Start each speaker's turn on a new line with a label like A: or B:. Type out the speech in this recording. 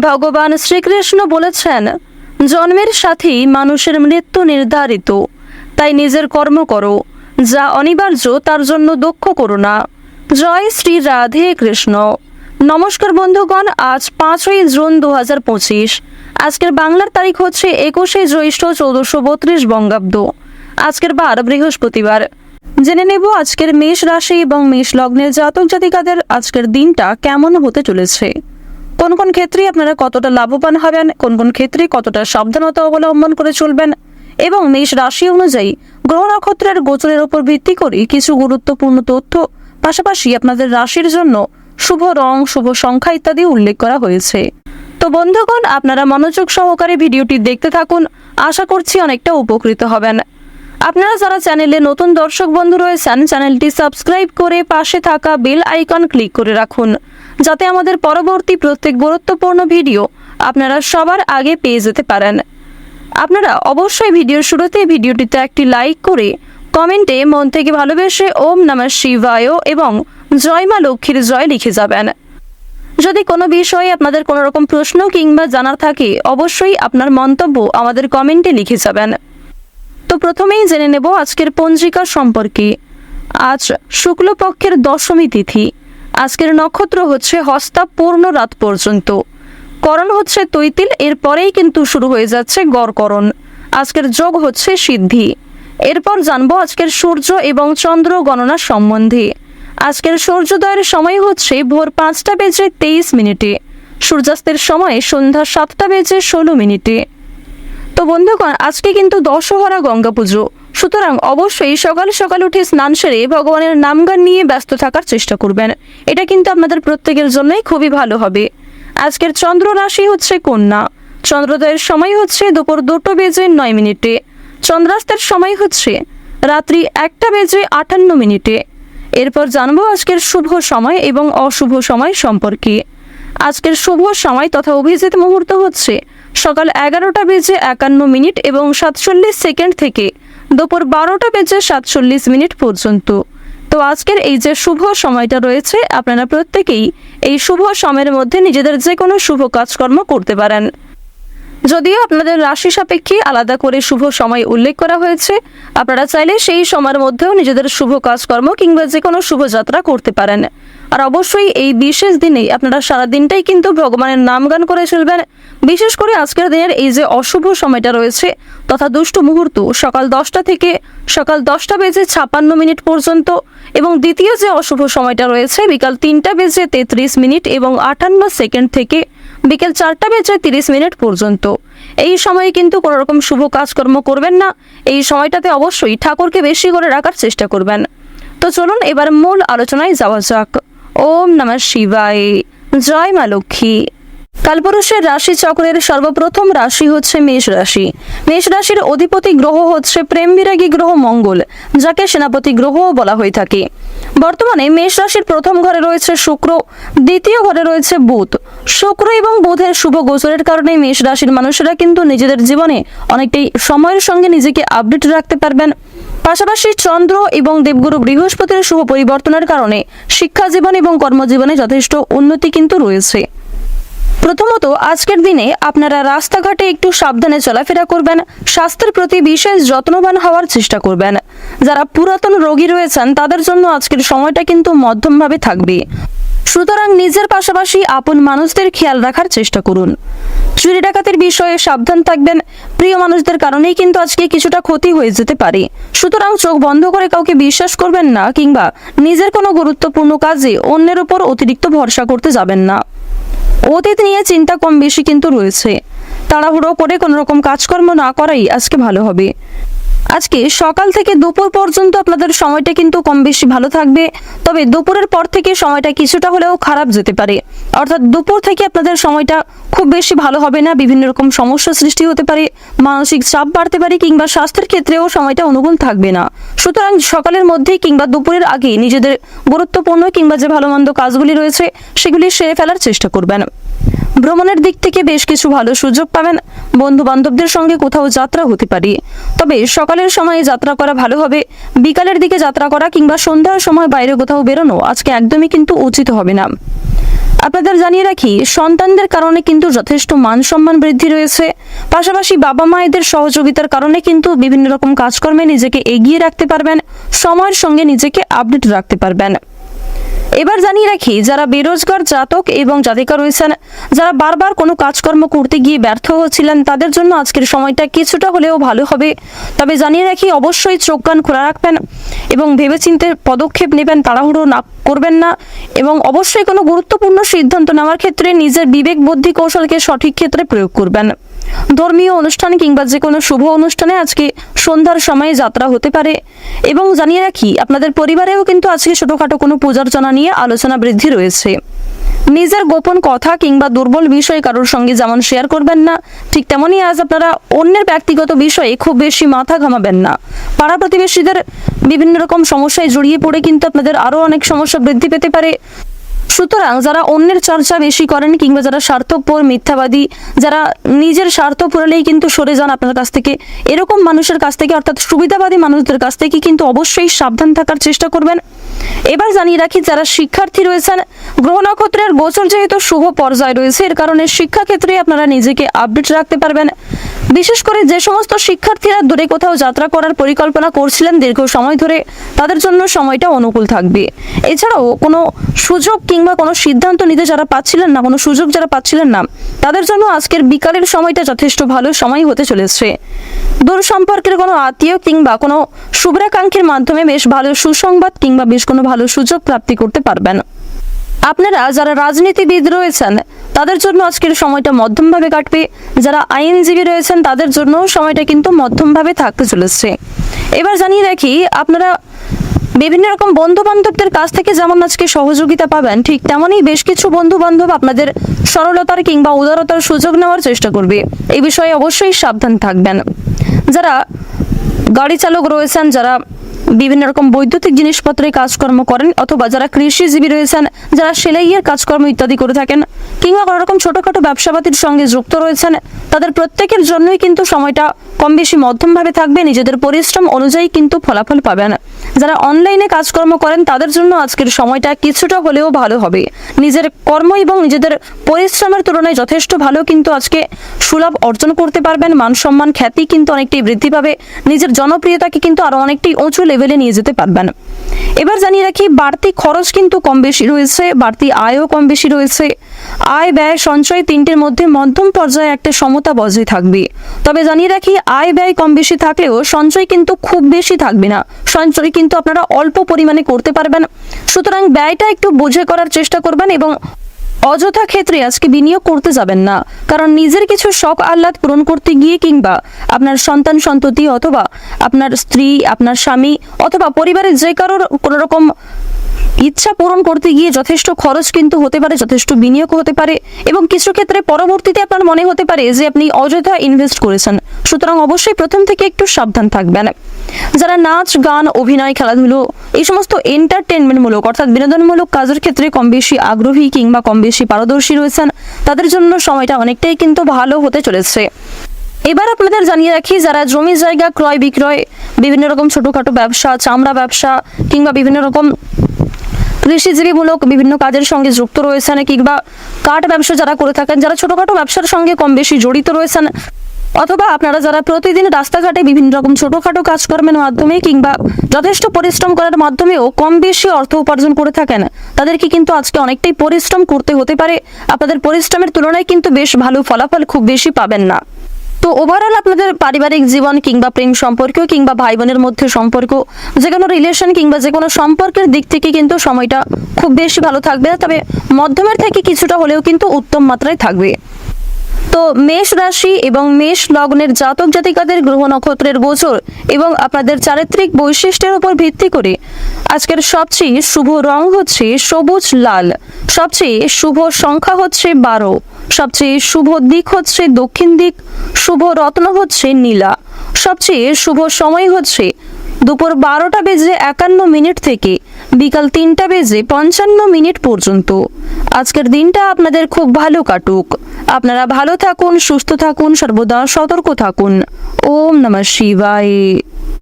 A: ভগবান শ্রীকৃষ্ণ বলেছেন, জন্মের সাথেই মানুষের মৃত্যু নির্ধারিত, তাই নিজের কর্ম করো, যা অনিবার্য তার জন্য দুঃখ করো না। জয় শ্রী রাধে কৃষ্ণ। নমস্কার বন্ধুগণ, আজ 5ই জুন 2025। আজকের বাংলার তারিখ হচ্ছে 21শে জ্যৈষ্ঠ 1432 বঙ্গাব্দ। আজকের বার বৃহস্পতিবার। জেনে নেব আজকের মেষ রাশি এবং মেষ লগ্নের জাতক জাতিকাদের আজকের দিনটা কেমন হতে চলেছে। কোন কোন ক্ষেত্রে আপনারা কতটা লাভবান হবেন, কোন কোন ক্ষেত্রে কতটা সাবধানতা অবলম্বন করে চলবেন, এবং মেষ রাশি অনুযায়ী গ্রহ নক্ষত্রের গোচরের উপর ভিত্তি করে কিছু গুরুত্বপূর্ণ তথ্য, পাশাপাশি আপনাদের রাশির জন্য শুভ রং, শুভ সংখ্যা ইত্যাদি উল্লেখ করা হয়েছে। তো বন্ধুগণ, আপনারা মনোযোগ সহকারে ভিডিওটি দেখতে থাকুন, আশা করছি অনেকটা উপকৃত হবেন। আপনারা যারা চ্যানেলে নতুন দর্শক বন্ধু রয়েছেন, চ্যানেলটি সাবস্ক্রাইব করে পাশে থাকা বেল আইকন ক্লিক করে রাখুন, যাতে আমাদের পরবর্তী প্রত্যেক গুরুত্বপূর্ণ ভিডিও আপনারা সবার আগে পেয়ে যেতে পারেন। আপনারা অবশ্যই ভিডিওর শুরুতে ভিডিওটিতে একটি লাইক করে কমেন্টে মন থেকে ভালোবেসে ওম নমঃ শিবায় এবং জয় মা লক্ষ্মীর জয় লিখে যাবেন। যদি কোনো বিষয়ে আপনাদের কোনো রকম প্রশ্ন কিংবা জানার থাকে, অবশ্যই আপনার মন্তব্য আমাদের কমেন্টে লিখে যাবেন। তো প্রথমেই জেনে নেব আজকের পঞ্জিকা সম্পর্কে। আজ শুক্লপক্ষের দশমী তিথি। আজকের নক্ষত্র হচ্ছে হস্তা পূর্ণ রাত পর্যন্ত। করণ হচ্ছে তৈতিল, এরপরেই কিন্তু শুরু হয়ে যাচ্ছে গড়করণ। আজকের যোগ হচ্ছে সিদ্ধি। এরপর জানবো আজকের সূর্য এবং চন্দ্র গণনা সম্বন্ধে। আজকের সূর্যোদয়ের সময় হচ্ছে ভোর 5টা বেজে 23 মিনিটে। সূর্যাস্তের সময় সন্ধ্যা 7টা বেজে 16 মিনিটে। তো বন্ধুগণ, আজকে কিন্তু দশহরা গঙ্গা পুজো, সুতরাং অবশ্যই সকাল সকাল উঠে স্নান সেরে ভগবানের নামগান নিয়ে ব্যস্ত থাকার চেষ্টা করবেন। এটা কিন্তু আপনাদের প্রত্যেকের জন্যই খুবই ভালো হবে। আজকের চন্দ্র রাশি হচ্ছে কন্যা। চন্দ্রোদয়ের সময় হচ্ছে দুপুর 2টা বেজে 9 মিনিটে। চন্দ্রাস্তের সময় হচ্ছে রাত্রি 1টা বেজে 58 মিনিটে। এরপর জানবো আজকের শুভ সময় এবং অশুভ সময় সম্পর্কে। আজকের শুভ সময় তথা অভিজিৎ মুহূর্ত হচ্ছে সকাল 11টা বেজে 51 মিনিট এবং 47 সেকেন্ড থেকে দুপুর 12টা বেজে 47 মিনিট পর্যন্ত। তো আজকের এই যে শুভ সময়টা রয়েছে, আপনারা প্রত্যেকেই এই শুভ সময়ের মধ্যে নিজেদের যে কোনো শুভ কাজকর্ম করতে পারেন। যদিও আপনাদের রাশি সাপেক্ষে আলাদা করে শুভ সময় উল্লেখ করা হয়েছে, আপনারা চাইলে সেই সময়ের মধ্যেও নিজেদের শুভ কাজকর্ম কিংবা যে কোনো শুভযাত্রা করতে পারেন। আর অবশ্যই এই বিশেষ দিনেই আপনারা সারা দিনটাই কিন্তু ভগবানের নামগান করে চলবেন। বিশেষ করে আজকের দিনের এই যে অশুভ সময়টা রয়েছে তথা দুষ্ট মুহূর্ত সকাল 10টা থেকে সকাল 10টা বেজে 56 মিনিট পর্যন্ত, এবং দ্বিতীয় যে অশুভ সময়টা রয়েছে বিকাল 3টা বেজে 33 মিনিট এবং 58 সেকেন্ড থেকে বিকেল 4টা বেজে 30 মিনিট পর্যন্ত। এই সময়ে কিন্তু কোনো রকম শুভ কাজকর্ম করবেন না। এই সময়টাতে অবশ্যই ঠাকুরকে বেশি করে রাখার চেষ্টা করবেন। তো চলুন এবার মূল আলোচনায় যাওয়া যাক। ওম নমঃ শিবায়। জয় মা লক্ষ্মী। কালপুরুষের রাশি চক্রের সর্বপ্রথম রাশি হচ্ছে মেষ রাশি। মেষ রাশির অধিপতি গ্রহ হচ্ছে প্রেম বিরাগী গ্রহ মঙ্গল, যাকে সেনাপতি গ্রহও বলা হয়ে থাকে। বর্তমানে মেষ রাশির প্রথম ঘরে রয়েছে শুক্র, দ্বিতীয় ঘরে রয়েছে বুধ। শুক্র এবং বুধের শুভ গোচরের কারণে মেষ রাশির মানুষেরা কিন্তু নিজেদের জীবনে অনেকটাই সময়ের সঙ্গে নিজেকে আপডেট রাখতে পারবেন। পাশাপাশি চন্দ্র এবং দেবগুরু বৃহস্পতির শুভ পরিবর্তনের কারণে শিক্ষা জীবন এবং কর্মজীবনে যথেষ্ট উন্নতি কিন্তু রয়েছে। প্রথমত আজকের দিনে আপনারা রাস্তাঘাটে একটু সাবধানে চলাফেরা করবেন, স্বাস্থ্যের প্রতি বিশেষ যত্নবান হওয়ার চেষ্টা করবেন। যারা পুরাতন রোগী রয়েছেন তাদের জন্য আজকের সময়টা কিন্তু মধ্যমভাবে থাকবে, সুতরাং নিজের পাশাপাশি আপন মানুষদের খেয়াল রাখার চেষ্টা করুন। চুরি ডাকাতির বিষয়ে সাবধান থাকবেন। প্রিয় মানুষদের কারণেই কিন্তু আজকে কিছুটা ক্ষতি হয়ে যেতে পারে, সুতরাং চোখ বন্ধ করে কাউকে বিশ্বাস করবেন না কিংবা নিজের কোনো গুরুত্বপূর্ণ কাজে অন্যের উপর অতিরিক্ত ভরসা করতে যাবেন না। অতীত নিয়ে চিন্তা কম বেশি কিন্তু রয়েছে, তাড়াহুড়ো করে কোনো রকম কাজকর্ম না করাই আজকে ভালো হবে। আজকে সকাল থেকে দুপুর পর্যন্ত আপনাদের সময়টা কিন্তু কম বেশি ভালো থাকবে, তবে দুপুরের পর থেকে সময়টা কিছুটা হলেও খারাপ যেতে পারে। অর্থাৎ দুপুর থেকে আপনাদের সময়টা খুব বেশি ভালো হবে না, বিভিন্ন রকম সমস্যা সৃষ্টি হতে পারে, মানসিক চাপ বাড়তে পারে কিংবা স্বাস্থ্যের ক্ষেত্রেও সময়টা অনুকূল থাকবে না। সুতরাং সকালের মধ্যে কিংবা দুপুরের আগে নিজেদের গুরুত্বপূর্ণ কিংবা যে ভালো মন্দ কাজগুলি রয়েছে সেগুলি সেরে ফেলার চেষ্টা করবেন। ভ্রমণের দিক থেকে বেশ কিছু ভালো সুযোগ পাবেন। বন্ধু বান্ধবদের সঙ্গে কোথাও যাত্রা হতে পারে, তবে সকালের সময়ে যাত্রা করা ভালো হবে। বিকালের দিকে যাত্রা করা কিংবা সন্ধ্যার সময় বাইরে কোথাও বেরোনো আজকে একদমই কিন্তু উচিত হবে না। আপনাদের জানিয়ে রাখি, সন্তানদের কারণে কিন্তু যথেষ্ট মান সম্মান বৃদ্ধি রয়েছে। পাশাপাশি বাবা মায়েদের সহযোগিতার কারণে কিন্তু বিভিন্ন রকম কাজকর্মে নিজেকে এগিয়ে রাখতে পারবেন, সময়ের সঙ্গে নিজেকে আপডেট রাখতে পারবেন। এবার জানিয়ে রাখি, যারা বেরোজগার জাতক এবং জাতিকা রয়েছেন, যারা বারবার কোনো কাজকর্ম করতে গিয়ে ব্যর্থ হচ্ছিলেন, তাদের জন্য আজকের সময়টা কিছুটা হলেও ভালো হবে। তবে জানিয়ে রাখি, অবশ্যই চোখ কান খোলা রাখবেন এবং ভেবেচিন্তে পদক্ষেপ নেবেন, তাড়াহুড়ো না করবেন না। এবং অবশ্যই কোনো গুরুত্বপূর্ণ সিদ্ধান্ত নেওয়ার ক্ষেত্রে নিজের বিবেক বুদ্ধি কৌশলকে সঠিক ক্ষেত্রে প্রয়োগ করবেন। ধর্মীয় অনুষ্ঠান কিংবা যে কোনো শুভ অনুষ্ঠানে আজকে সন্ধ্যার সময়ে যাত্রা হতে পারে। এবং জানিয়ে রাখি, আপনাদের পরিবারেও কিন্তু আজকে ছোটখাটো কোনো পূজার্চনা নিয়ে আলোচনা বৃদ্ধি রয়েছে। নিজের গোপন কথা কিংবা দুর্বল বিষয় কারোর সঙ্গে যেমন শেয়ার করবেন না, ঠিক তেমনই আজ আপনারা অন্যের ব্যক্তিগত বিষয়ে খুব বেশি মাথা ঘামাবেন না। পাড়া প্রতিবেশীদের বিভিন্ন রকম সমস্যায় জড়িয়ে পড়ে কিন্তু আপনাদের আরও অনেক সমস্যা বৃদ্ধি পেতে পারে। সুতরাং যারা অন্যের চর্চা বেশি করেন কিংবা যারা স্বার্থপর, মিথ্যাবাদী, যারা নিজের স্বার্থ পুরালেই কিন্তু সরে যান আপনার কাছ থেকে, এরকম মানুষের কাছ থেকে অর্থাৎ সুবিধাবাদী মানুষদের কাছ থেকে কিন্তু অবশ্যই সাবধান থাকার চেষ্টা করবেন। এবার জানিয়ে রাখি, যারা শিক্ষার্থী রয়েছেন, গ্রহ নক্ষত্রের গোচর যেহেতু শুভ পর্যায়ে রয়েছে, এর কারণে শিক্ষাক্ষেত্রে আপনারা নিজেকে আপডেট রাখতে পারবেন। বিশেষ করে যে সমস্ত শিক্ষার্থীরা দূরে কোথাও যাত্রা করার পরিকল্পনা করছিলেন দীর্ঘ সময় ধরে, তাদের জন্য সময়টা অনুকূল থাকবে। এছাড়াও কোনো সুযোগ কিংবা কোনো সিদ্ধান্ত নিতে যারা পাচ্ছিলেন না, কোনো সুযোগ যারা পাচ্ছিলেন না, তাদের জন্য আজকের বিকালের সময়টা যথেষ্ট ভালো সময় হতে চলেছে। দূর সম্পর্কের কোনো আত্মীয় কিংবা কোনো শুভ্রাকাঙ্ক্ষীর মাধ্যমে বেশ ভালো সুসংবাদ কিংবা বেশ কোনো ভালো সুযোগ প্রাপ্তি করতে পারবেন। আপনারা যারা রাজনীতিবিদ রয়েছেন, তাদের জন্য আজকের সময়টা মধ্যমভাবে কাটবে। যারা আইনজীবী রয়েছেন, তাদের জন্য সময়টা কিন্তু মধ্যমভাবে থাকতে চলেছে। এবার জানিয়ে রাখি, আপনারা বিভিন্ন রকম বন্ধু বান্ধবদের কাছ থেকে যেমন আজকে সহযোগিতা পাবেন, ঠিক তেমনই বেশ কিছু বন্ধু বান্ধব আপনাদের সরলতার কিংবা উদারতার সুযোগ নেওয়ার চেষ্টা করবে। এই বিষয়ে অবশ্যই সাবধান থাকবেন। যারা গাড়ি চালক রয়েছেন, যারা বিভিন্ন রকম বৈদ্যুতিক জিনিসপত্রে কাজকর্ম করেন, অথবা যারা কৃষিজীবী রয়েছেন, যারা সেলাইয়ের কাজকর্ম ইত্যাদি করে থাকেন, কিংবা কোনো রকম ছোটোখাটো ব্যবসাপাতির সঙ্গে যুক্ত রয়েছেন, তাদের প্রত্যেকের জন্যই কিন্তু সময়টা কম বেশি মধ্যমভাবে থাকবে। নিজেদের পরিশ্রম অনুযায়ী কিন্তু ফলাফল পাবেন। যারা অনলাইনে কাজকর্ম করেন, তাদের জন্য আজকের সময়টা কিছুটা হলেও ভালো হবে। নিজের কর্ম এবং নিজেদের পরিশ্রমের তুলনায় যথেষ্ট ভালো কিন্তু আজকে সুলাভ অর্জন করতে পারবেন। মান সম্মান, খ্যাতি কিন্তু অনেকটাই বৃদ্ধি পাবে। নিজের জনপ্রিয়তাকে কিন্তু আরও অনেকটাই উঁচু লেভেলে নিয়ে যেতে পারবেন। এবার জানিয়ে রাখি, বাড়তি খরচ কিন্তু কম বেশি রয়েছে, বাড়তি আয়ও কম বেশি রয়েছে। আয়, ব্যয়, সঞ্চয় তিনটের মধ্যে মধ্যম পর্যায়ে একটা সমতা বজায় থাকবে। তবে জানিয়ে রাখি, আয় ব্যয় কম বেশি থাকলেও সঞ্চয় কিন্তু খুব বেশি থাকবে না। সঞ্চয় কিন্তু আপনারা অল্প পরিমাণে করতে পারবেন। সুতরাং ব্যয়টা একটু বুঝে করার চেষ্টা করবেন এবং অযথা ক্ষেত্রে আজকে বিনিয়োগ করতে যাবেন না। কারণ নিজের কিছু শখ আহ্লাদ পূরণ করতে গিয়ে কিংবা আপনার সন্তান সন্ততি অথবা আপনার স্ত্রী, আপনার স্বামী অথবা পরিবারের যে কারোর কোনো রকম ইচ্ছা পূরণ করতে গিয়ে যথেষ্ট খরচ কিন্তু হতে পারে, যথেষ্ট বিনিয়োগ হতে পারে এবং কিছু ক্ষেত্রে পরবর্তীতে আপনার মনে হতে পারে যে আপনি অযথা ইনভেস্ট করেছেন। সুতরাং অবশ্যই প্রথম থেকে একটু সাবধান থাকবেন। যারা নাচ, গান, অভিনয়, খেলাধুলো এই সমস্ত এন্টারটেনমেন্টমূলক অর্থাৎ বিনোদনমূলক কাজের ক্ষেত্রে কম বেশি আগ্রহী কিংবা কম বেশি পারদর্শী রয়েছেন, তাদের জন্য সময়টা অনেকটাই কিন্তু ভালো হতে চলেছে। এবার আপনাদের জানিয়ে রাখি, যারা জমি জায়গা ক্রয় বিক্রয়, বিভিন্ন রকম ছোটোখাটো ব্যবসা, চামড়া ব্যবসা কিংবা বিভিন্ন রকম কৃষিজীবীমূলক বিভিন্ন কাজের সঙ্গে যুক্ত রয়েছেন, কিংবা কাঠ ব্যবসা যারা করে থাকেন, যারা ছোটোখাটো ব্যবসার সঙ্গে কম বেশি জড়িত রয়েছেন, অথবা আপনারা যারা প্রতিদিন রাস্তাঘাটে বিভিন্ন রকম ছোটোখাটো কাজকর্মের মাধ্যমে কিংবা যথেষ্ট পরিশ্রম করার মাধ্যমেও কম বেশি অর্থ উপার্জন করে থাকেন, তাদেরকে কিন্তু আজকে অনেকটাই পরিশ্রম করতে হতে পারে। আপনাদের পরিশ্রমের তুলনায় কিন্তু বেশ ভালো ফলাফল খুব বেশি পাবেন না। তো ওভারঅল আপনাদের পারিবারিক জীবন কিংবা প্রেম সম্পর্ক কিংবা ভাই বোনের মধ্যে সম্পর্ক, যে কোনো রিলেশন কিংবা যে কোনো সম্পর্কের দিক থেকে কিন্তু সময়টা খুব বেশি ভালো থাকবে, তবে মধ্যমের থেকে কিছুটা হলেও কিন্তু উত্তম মাত্রায় থাকবে। তো মেষ রাশি এবং মেষ লগ্নের জাতক জাতিকাদের গ্রহ নক্ষত্রের গোচর এবং আপনাদের চারিত্রিক বৈশিষ্ট্যের উপর ভিত্তি করে আজকের সবচেয়ে শুভ রং হচ্ছে সবুজ লাল, সবচেয়ে শুভ সংখ্যা হচ্ছে 12, সবচেয়ে শুভ দিক হচ্ছে দক্ষিণ দিক, শুভ রত্ন হচ্ছে নীলা, সবচেয়ে শুভ সময় হচ্ছে দুপুর 12:51 থেকে বিকাল 3:55 পর্যন্ত। আজকের দিনটা আপনাদের খুব ভালো কাটুক। আপনারা ভালো থাকুন, সুস্থ থাকুন, সর্বদা সতর্ক থাকুন। ওম নমঃ শিবায়।